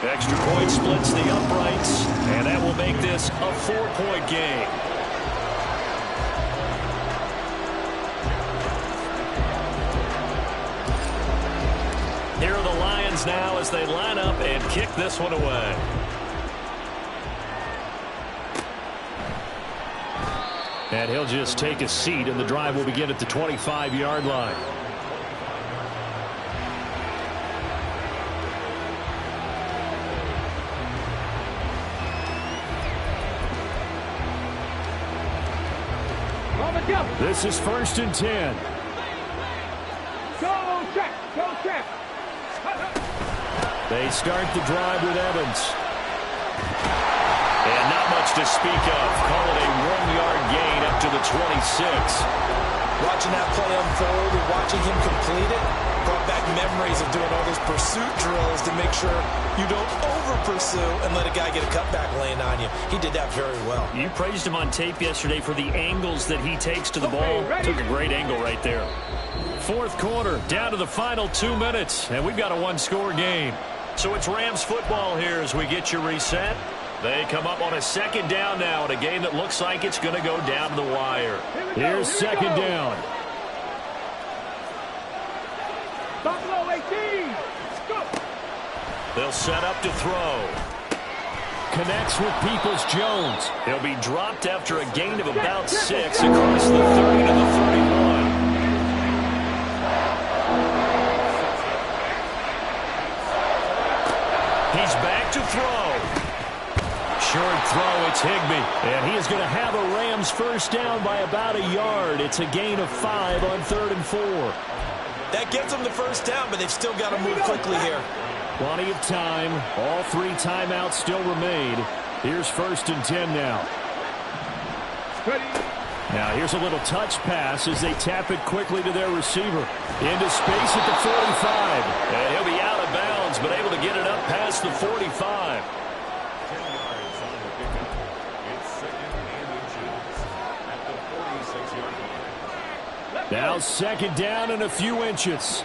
[SPEAKER 1] Extra point splits the uprights, and that will make this a 4-point game. Here are the Lions now as they line up and kick this one away. And he'll just take a seat, and the drive will begin at the 25-yard line. This is 1st and 10.
[SPEAKER 2] Go check, go check.
[SPEAKER 1] They start the drive with Evans. And not much to speak of. Call it a 1-yard gain up to the 26.
[SPEAKER 3] Watching that play unfold and watching him complete it brought back memories of doing all those pursuit drills to make sure you don't over-pursue and let a guy get a cutback lane on you. He did that very well.
[SPEAKER 1] You praised him on tape yesterday for the angles that he takes to the ball. Took a great angle right there. Fourth quarter, down to the final 2 minutes, and we've got a one-score game. So it's Rams football here as we get you reset. They come up on a second down now in a game that looks like it's going to go down to the wire. Here's second down.
[SPEAKER 2] Buffalo 18. Go.
[SPEAKER 1] They'll set up to throw. Connects with Peoples-Jones. He'll be dropped after a gain of about 6 across the 30 to the 31. He's back to throw. Short throw, it's Higbee. And he is going to have a Rams first down by about a yard. It's a gain of 5 on 3rd and 4.
[SPEAKER 3] That gets them the first down, but they've still got to move quickly here.
[SPEAKER 1] Plenty of time. All 3 timeouts still remain. Here's 1st and 10 now. Now here's a little touch pass as they tap it quickly to their receiver. Into space at the 45. And he'll be out of bounds, but able to get it up past the 45. Now second down and a few inches.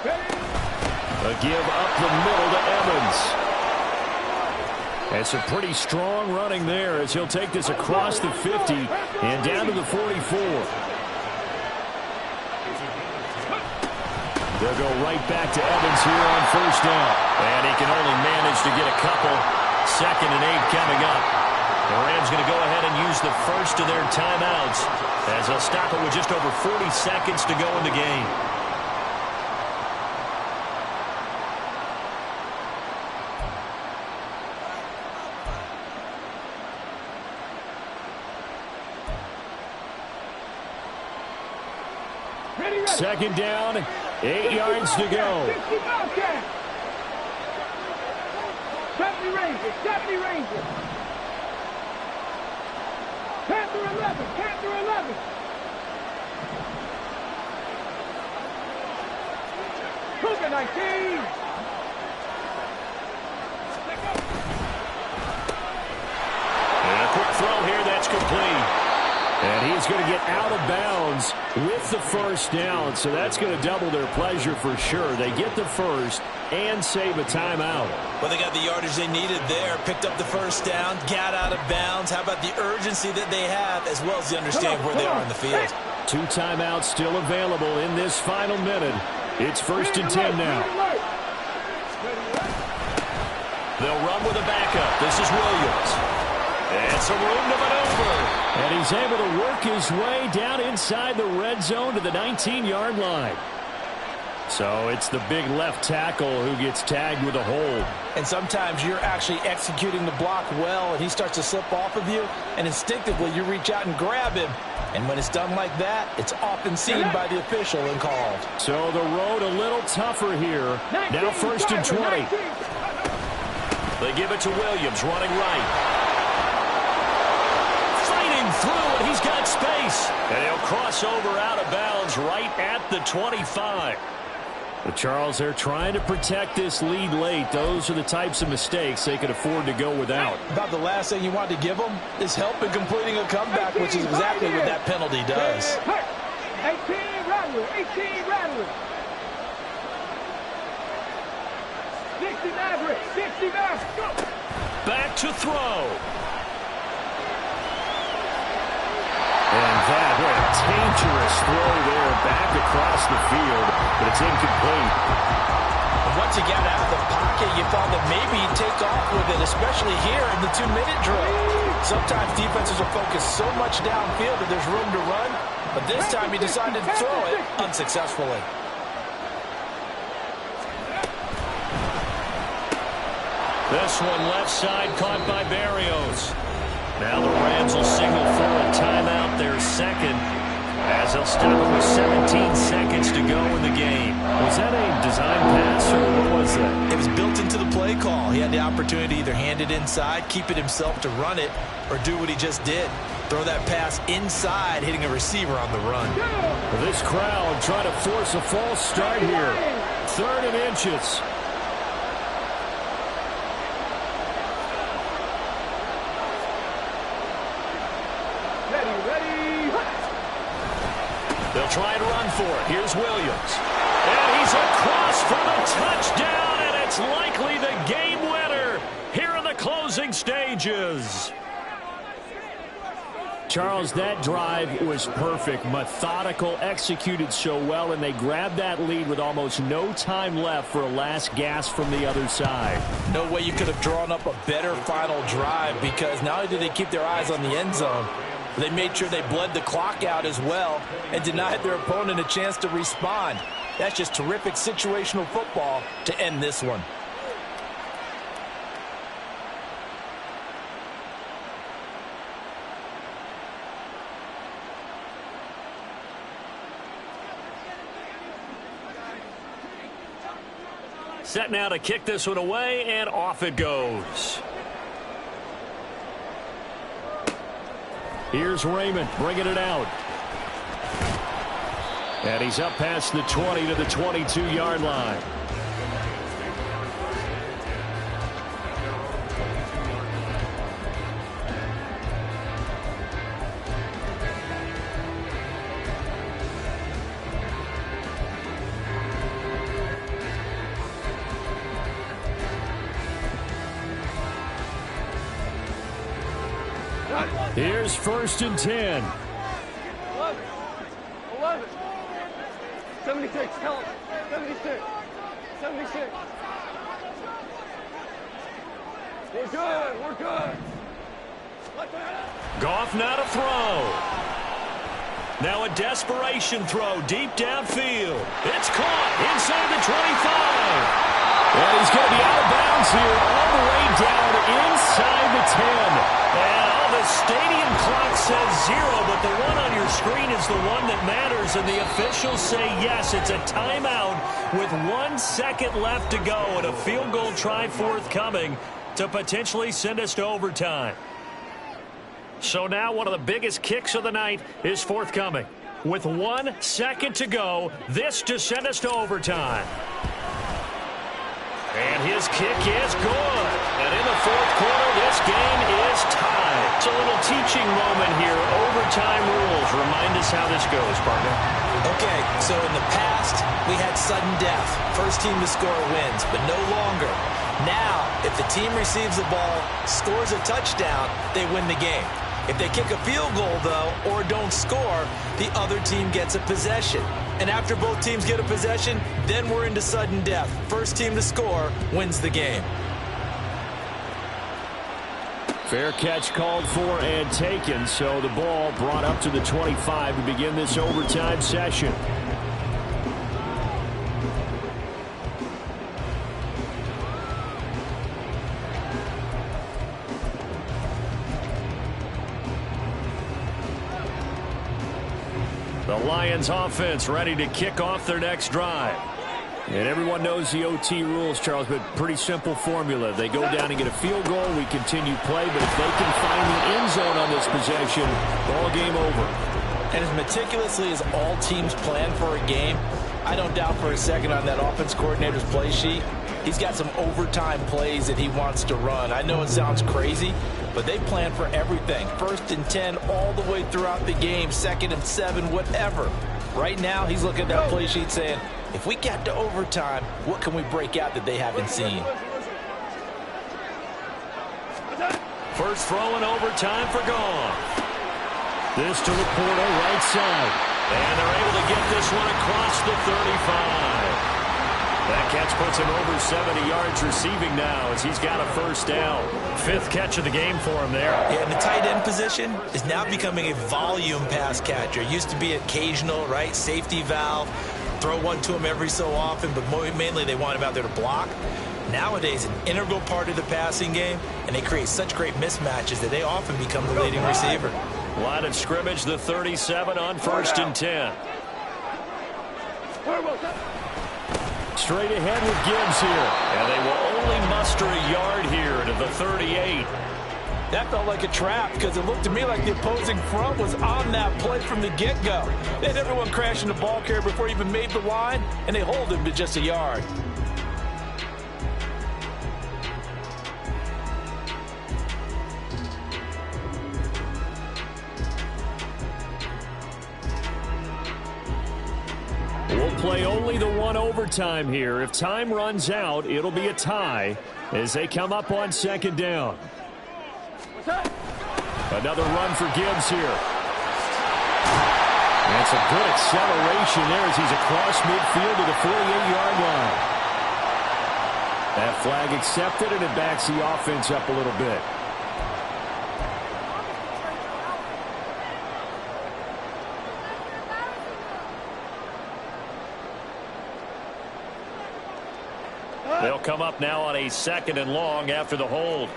[SPEAKER 1] A give up the middle to Evans. And some pretty strong running there as he'll take this across the 50 and down to the 44. They'll go right back to Evans here on first down. And he can only manage to get a couple. 2nd and 8 coming up. The Rams going to go ahead and use the first of their timeouts as they'll stop it with just over 40 seconds to go in the game. Second down, 8 yards to go.
[SPEAKER 2] 70 Rangers, 70 Rangers. Panther 11, Panther 11. Cougar 19.
[SPEAKER 1] And a quick throw here, that's complete. And he's going to get out of bounds with the first down, so that's going to double their pleasure for sure. They get the first and save a timeout.
[SPEAKER 3] Well, they got the yardage they needed there, picked up the first down, got out of bounds. How about the urgency that they have, as well as the understanding where they are in the field?
[SPEAKER 1] 2 timeouts still available in this final minute. It's 1st and 10 now. They'll run with a backup. This is Williams. And some room to maneuver. And he's able to work his way down inside the red zone to the 19-yard line. So it's the big left tackle who gets tagged with a hold.
[SPEAKER 5] And sometimes you're actually executing the block well, and he starts to slip off of you, and instinctively you reach out and grab him. And when it's done like that, it's often seen by the official and called.
[SPEAKER 1] So the road a little tougher here. Now 1st and 20. They give it to Williams, running right. Through, and he's got space. And he'll cross over out of bounds right at the 25. But Charles, they're trying to protect this lead late. Those are the types of mistakes they could afford to go without.
[SPEAKER 5] About the last thing you want to give them is help in completing a comeback, which is exactly what that penalty does.
[SPEAKER 2] 18 Rattler, 18 Rattler. 60 Maverick, 60 Maverick. Go.
[SPEAKER 1] Back to throw. And that, what a dangerous throw there back across the field, but it's incomplete.
[SPEAKER 5] And once he got out of the pocket, you thought that maybe he'd take off with it, especially here in the 2-minute drill. Sometimes defenses will focus so much downfield that there's room to run, but this time he decided to throw it unsuccessfully.
[SPEAKER 1] This one left side caught by Barrios. Now the Rams will signal for a timeout, their second, as they'll stop it with 17 seconds to go in the game. Was that a design pass, or what was that?
[SPEAKER 3] It was built into the play call. He had the opportunity to either hand it inside, keep it himself to run it, or do what he just did. Throw that pass inside, hitting a receiver on the run.
[SPEAKER 1] Well, this crowd trying to force a false start here. 3rd and inches. They'll try and run for it. Here's Williams. And he's across for the touchdown, and it's likely the game winner here in the closing stages. Charles, that drive was perfect, methodical, executed so well, and they grabbed that lead with almost no time left for a last gasp from the other side.
[SPEAKER 5] No way you could have drawn up a better final drive, because not only did they keep their eyes on the end zone, they made sure they bled the clock out as well and denied their opponent a chance to respond. That's just terrific situational football to end this one.
[SPEAKER 1] Set now to kick this one away, and off it goes. Here's Raymond bringing it out. And he's up past the 20 to the 22-yard line. Here's 1st and 10.
[SPEAKER 2] 11. 76, help. 76. 76. We're good. We're good.
[SPEAKER 1] Goff now to throw. Now a desperation throw deep downfield. It's caught inside the 25. And he's going to be out of bounds here all the way down inside the 10. And the stadium clock says 0, but the one on your screen is the one that matters. And the officials say yes, it's a timeout with 1 second left to go and a field goal try forthcoming to potentially send us to overtime. So now one of the biggest kicks of the night is forthcoming. With 1 second to go, this to send us to overtime. And his kick is good. And in the fourth quarter, this game is tied. It's a little teaching moment here. Overtime rules. Remind us how this goes, partner.
[SPEAKER 3] Okay, so in the past, we had sudden death. First team to score wins, but no longer. Now, if the team receives the ball, scores a touchdown, they win the game. If they kick a field goal, though, or don't score, the other team gets a possession. And after both teams get a possession, then we're into sudden death. First team to score wins the game.
[SPEAKER 1] Fair catch called for and taken, so the ball brought up to the 25 to begin this overtime session. The Lions offense ready to kick off their next drive. And everyone knows the OT rules, Charles, but pretty simple formula. They go down and get a field goal, we continue play, but if they can find the end zone on this possession, ball game over.
[SPEAKER 5] And as meticulously as all teams plan for a game, I don't doubt for a second on that offense coordinator's play sheet, he's got some overtime plays that he wants to run. I know it sounds crazy, but they plan for everything. 1st and 10 all the way throughout the game, 2nd and 7, whatever. Right now, he's looking at that play sheet saying, if we get to overtime, what can we break out that they haven't seen?
[SPEAKER 1] First throw in overtime for Goff. This to Laporta, right side. And they're able to get this one across the 35. That catch puts him over 70 yards receiving now as he's got a first down. 5th catch of the game for him there.
[SPEAKER 3] Yeah, and the tight end position is now becoming a volume pass catcher. It used to be occasional, right? Safety valve. Throw one to him every so often, but mainly they want him out there to block. Nowadays, an integral part of the passing game, and they create such great mismatches that they often become the leading receiver.
[SPEAKER 1] Line of scrimmage, the 37 on 1st and 10. Straight ahead with Gibbs here. And they will only muster a yard here to the 38.
[SPEAKER 5] That felt like a trap because it looked to me like the opposing front was on that play from the get-go. They had everyone crashing the ball carrier before he even made the line, and they hold him to just a yard.
[SPEAKER 1] We'll play only the one overtime here. If time runs out, it'll be a tie as they come up on 2nd down. Another run for Gibbs here. That's a good acceleration there as he's across midfield to the 48-yard line. That flag accepted, and it backs the offense up a little bit. They'll come up now on a 2nd and long after the hold.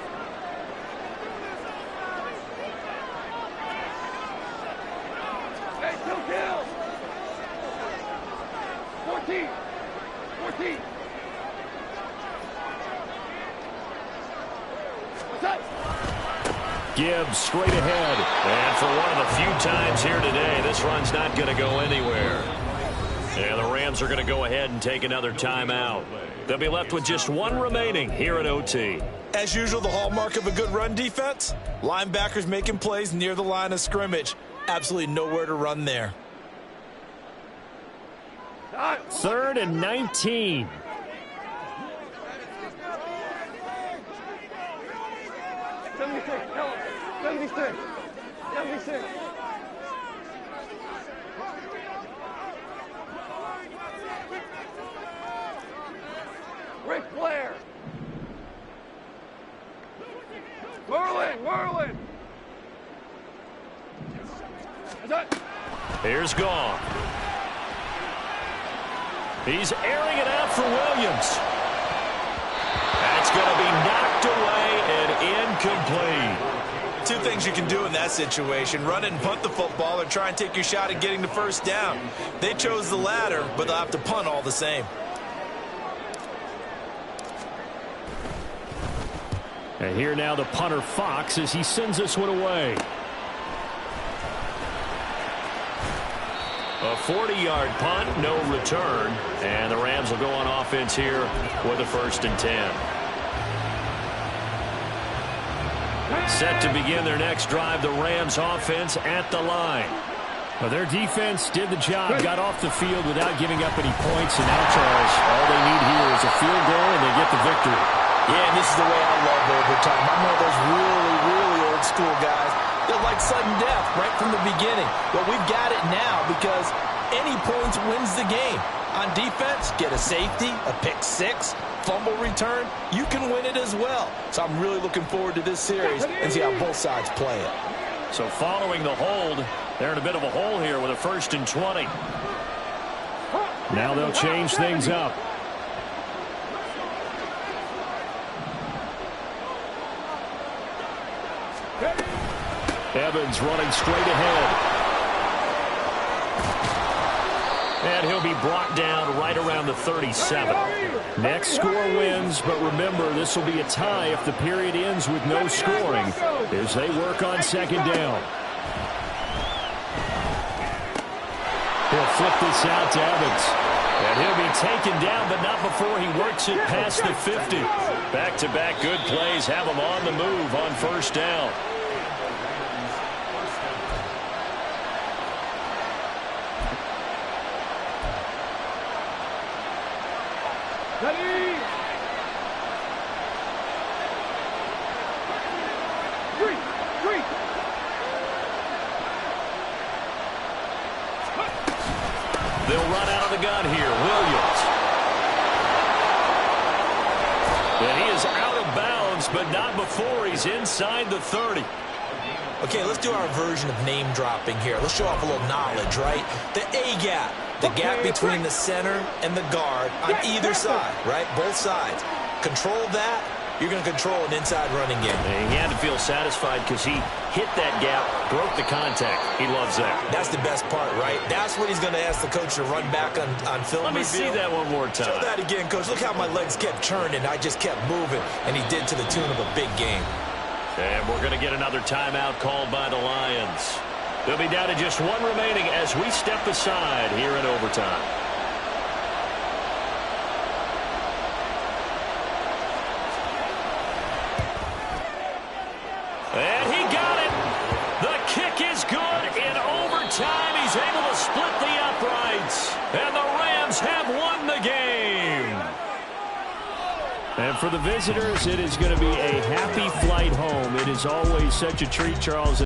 [SPEAKER 2] Hey, 2 kills. 14. 14. What's up?
[SPEAKER 1] Gibbs straight ahead. And for one of the few times here today, this run's not going to go anywhere. And the Rams are going to go ahead and take another timeout. They'll be left with just one remaining here at OT.
[SPEAKER 3] As usual, the hallmark of a good run defense, linebackers making plays near the line of scrimmage. Absolutely nowhere to run there.
[SPEAKER 1] 3rd and 19.
[SPEAKER 2] Help. 76. 76. Ric Flair. Merlin. That's it.
[SPEAKER 1] Here's Gong. He's airing it out for Williams. That's going to be knocked away and incomplete.
[SPEAKER 3] Two things you can do in that situation: run it and punt the football, or try and take your shot at getting the first down. They chose the latter, but they'll have to punt all the same.
[SPEAKER 1] And here now the punter Fox as he sends this one away. A 40-yard punt, no return, and the Rams will go on offense here with a 1st and 10. Set to begin their next drive, the Rams offense at the line. Well, their defense did the job, got off the field without giving up any points, and now, Charles, all they need here is a field goal, and they get the victory.
[SPEAKER 5] Yeah, and this is the way I love overtime. I'm one of those really, really old school guys that like sudden death right from the beginning. Well, we've got it now because any points wins the game. On defense, get a safety, a pick six, fumble return, you can win it as well. So I'm really looking forward to this series and see how both sides play it.
[SPEAKER 1] So following the hold, they're in a bit of a hole here with a 1st and 20. Now they'll change things up. Evans running straight ahead. And he'll be brought down right around the 37. Next score wins, but remember, this will be a tie if the period ends with no scoring as they work on 2nd down. He'll flip this out to Evans. And he'll be taken down, but not before he works it past the 50. Back-to-back good plays have him on the move on 1st down.
[SPEAKER 2] Ready. 3.
[SPEAKER 1] They'll run out of the gun here. Williams. And he is out of bounds, but not before he's inside the 30.
[SPEAKER 5] Okay, let's do our version of name dropping here. Let's show off a little knowledge, right? The A gap. The gap between the center and the guard on either side, right? Both sides. Control that, you're going to control an inside running game.
[SPEAKER 1] And he had to feel satisfied because he hit that gap, broke the contact. He loves that.
[SPEAKER 5] That's the best part, right? That's what he's going to ask the coach to run back on film.
[SPEAKER 1] Let me see that one more time.
[SPEAKER 5] Show that again, coach. Look how my legs kept turning. I just kept moving, and he did to the tune of a big game.
[SPEAKER 1] And we're going to get another timeout called by the Lions. They'll be down to just one remaining as we step aside here in overtime. And he got it. The kick is good in overtime. He's able to split the uprights. And the Rams have won the game. And for the visitors, it is going to be a happy flight home. It is always such a treat, Charles.